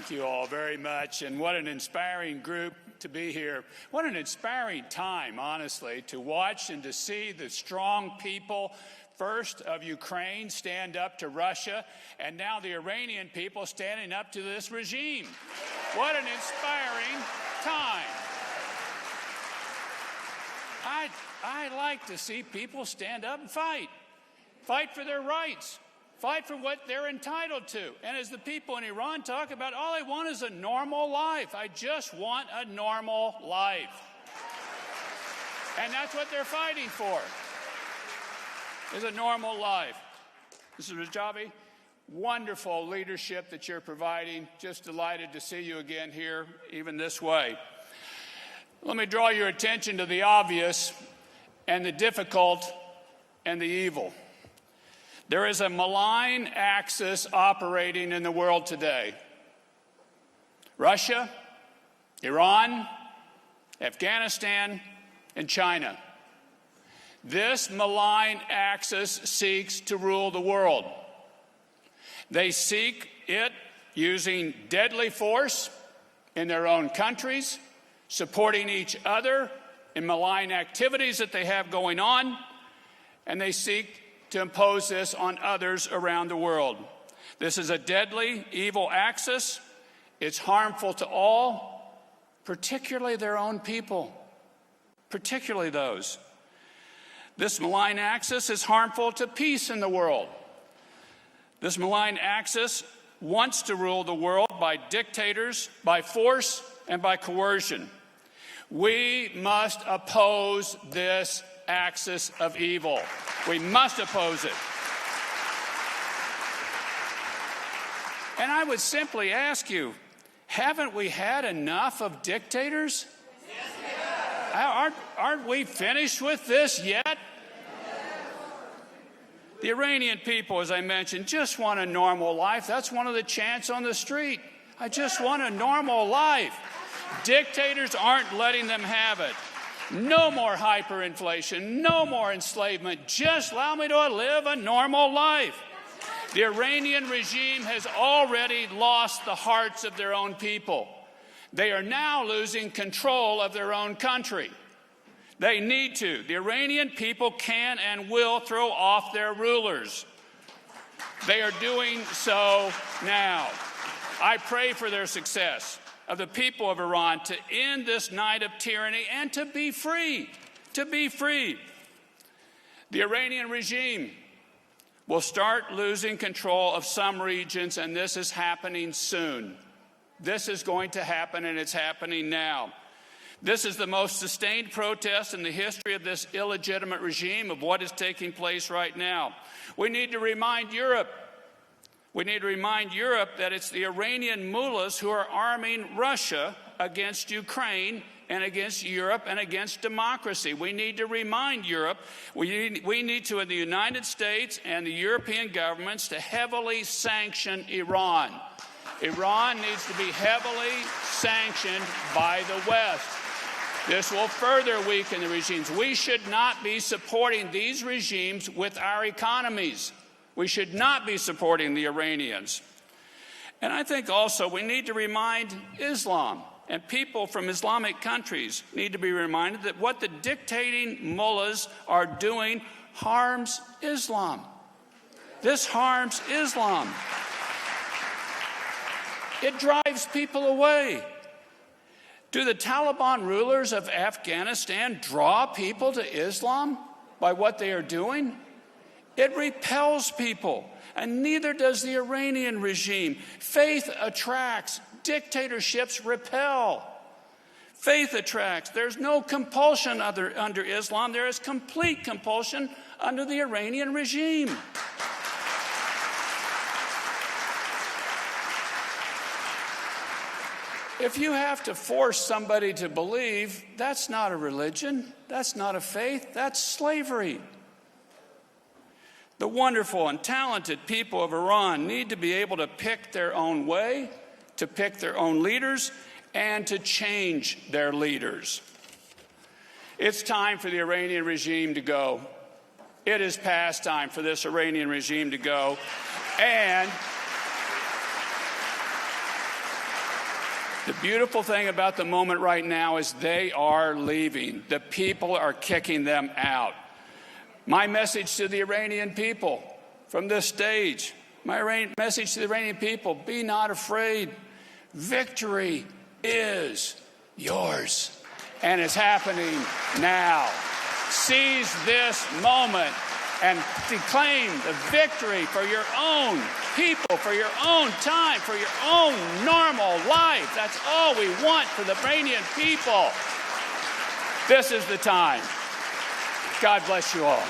Thank you all very much, and what an inspiring group to be here. What an inspiring time, honestly, to watch and to see the strong people, first of Ukraine, stand up to Russia, and now the Iranian people standing up to this regime. What an inspiring time. I like to see people stand up and fight for their rights. Fight for what they're entitled to. And as the people in Iran talk about, all I want is a normal life. I just want a normal life. And that's what they're fighting for, is a normal life. Mr. Rajavi, wonderful leadership that you're providing. Just delighted to see you again here, even this way. Let me draw your attention to the obvious and the difficult and the evil. There is a malign axis operating in the world today. Russia, Iran, Afghanistan, and China. This malign axis seeks to rule the world. They seek it using deadly force in their own countries, supporting each other in malign activities that they have going on, and they seek to impose this on others around the world. This is a deadly, evil axis. It's harmful to all, particularly their own people, particularly those. This malign axis is harmful to peace in the world. This malign axis wants to rule the world by dictators, by force, and by coercion. We must oppose this axis of evil. We must oppose it. And I would simply ask you, haven't we had enough of dictators? Yes, aren't we finished with this yet? The Iranian people, as I mentioned, just want a normal life. That's one of the chants on the street. I just want a normal life. Dictators aren't letting them have it. No more hyperinflation, no more enslavement. Just allow me to live a normal life. The Iranian regime has already lost the hearts of their own people. They are now losing control of their own country. They need to. The Iranian people can and will throw off their rulers. They are doing so now. I pray for their success, of the people of Iran, to end this night of tyranny and to be free, to be free. The Iranian regime will start losing control of some regions, and this is happening soon. This is going to happen, and it's happening now. This is the most sustained protest in the history of this illegitimate regime of what is taking place right now. We need to remind Europe that it's the Iranian mullahs who are arming Russia against Ukraine and against Europe and against democracy. We need to remind Europe, we need to, in the United States and the European governments, to heavily sanction Iran. Iran needs to be heavily sanctioned by the West. This will further weaken the regimes. We should not be supporting these regimes with our economies. We should not be supporting the Iranians. And I think also we need to remind Islam, and people from Islamic countries need to be reminded that what the dictating mullahs are doing harms Islam. This harms Islam. It drives people away. Do the Taliban rulers of Afghanistan draw people to Islam by what they are doing? It repels people, and neither does the Iranian regime. Faith attracts, dictatorships repel. Faith attracts. There's no compulsion under Islam. There is complete compulsion under the Iranian regime. If you have to force somebody to believe, that's not a religion, that's not a faith, that's slavery. The wonderful and talented people of Iran need to be able to pick their own way, to pick their own leaders, and to change their leaders. It's time for the Iranian regime to go. It is past time for this Iranian regime to go. And The beautiful thing about the moment right now is they are leaving. The people are kicking them out. My message to the Iranian people from this stage, message to the Iranian people, be not afraid. Victory is yours. And it's happening now. Seize this moment and declaim the victory for your own people, for your own time, for your own normal life. That's all we want for the Iranian people. This is the time. God bless you all.